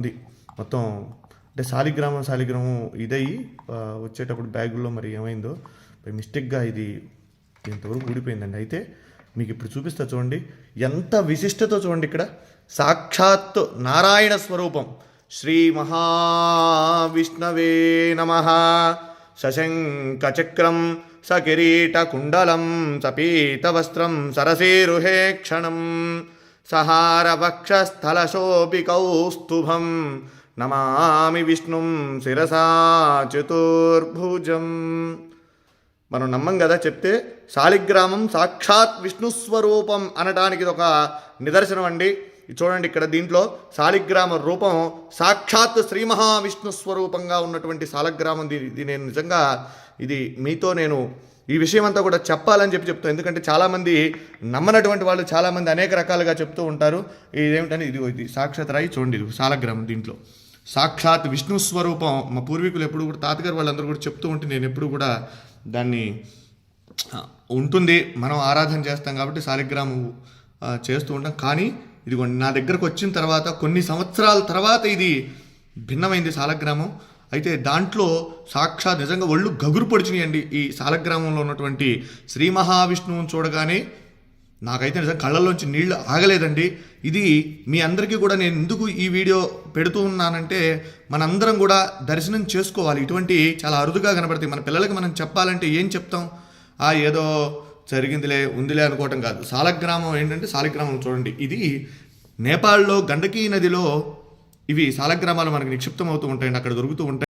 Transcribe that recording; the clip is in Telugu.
ఉంది మొత్తం. అంటే శాలిగ్రామం ఇదయ్యి వచ్చేటప్పుడు బ్యాగుల్లో మరి ఏమైందో మిస్టేక్గా ఇది ఇంతవరకు ఊడిపోయిందండి. అయితే మీకు ఇప్పుడు చూపిస్తా చూడండి, ఎంత విశిష్టతో చూడండి. ఇక్కడ సాక్షాత్ నారాయణ స్వరూపం శ్రీ మహావిష్ణవే నమః. సశంఖచక్రం సకిరీటకుండలం సపీతవస్త్రం సరసీరుహే క్షణం సహారవక్షస్థలశోభికౌస్తుభం నమామి విష్ణుం శిరసా చతుర్భుజం. మనం నమ్మం కదా చెప్తే. శాలిగ్రామం సాక్షాత్ విష్ణుస్వరూపం అనడానికి ఇది ఒక నిదర్శనం అండి. చూడండి ఇక్కడ దీంట్లో శాలిగ్రామ రూపం సాక్షాత్ శ్రీ మహావిష్ణు స్వరూపంగా ఉన్నటువంటి శాలిగ్రామం. ఇది నేను నిజంగా ఇది మీతో నేను ఈ విషయం అంతా కూడా చెప్పాలని చెప్తాను. ఎందుకంటే చాలామంది నమ్మనటువంటి వాళ్ళు చాలామంది అనేక రకాలుగా చెప్తూ ఉంటారు. ఇదేమిటని ఇది సాక్షాత్ రాయి చూడండి, ఇది శాలిగ్రామం. దీంట్లో సాక్షాత్ విష్ణు స్వరూపం. మా పూర్వీకులు ఎప్పుడు కూడా తాతగారు వాళ్ళందరూ కూడా చెప్తూ ఉంటే నేను ఎప్పుడు కూడా దాన్ని ఉంటుంది, మనం ఆరాధన చేస్తాం కాబట్టి శాలిగ్రామం చేస్తూ ఉంటాం. కానీ ఇదిగోండి నా దగ్గరకు వచ్చిన తర్వాత కొన్ని సంవత్సరాల తర్వాత ఇది భిన్నమైంది శాలిగ్రామం. అయితే దాంట్లో సాక్షాత్ నిజంగా ఒళ్ళు గగురు పొడిచినాయండి. ఈ శాలిగ్రామంలో ఉన్నటువంటి శ్రీ మహావిష్ణువుని చూడగానే నాకైతే నిజంగా కళ్ళల్లోంచి నీళ్లు ఆగలేదండి. ఇది మీ అందరికీ కూడా నేను ఎందుకు ఈ వీడియో పెడుతూ ఉన్నానంటే మనందరం కూడా దర్శనం చేసుకోవాలి. ఇటువంటి చాలా అరుదుగా కనబడతాయి. మన పిల్లలకి మనం చెప్పాలంటే ఏం చెప్తాం? ఏదో జరిగిందిలే ఉందిలే అనుకోవటం కాదు. శాలిగ్రామం ఏంటంటే శాలిగ్రామం చూడండి, ఇది నేపాల్లో గండకీ నదిలో ఇవి శాలిగ్రామాలు మనకి నిక్షిప్తం అవుతూ ఉంటాయండి, అక్కడ దొరుకుతూ ఉంటాయి.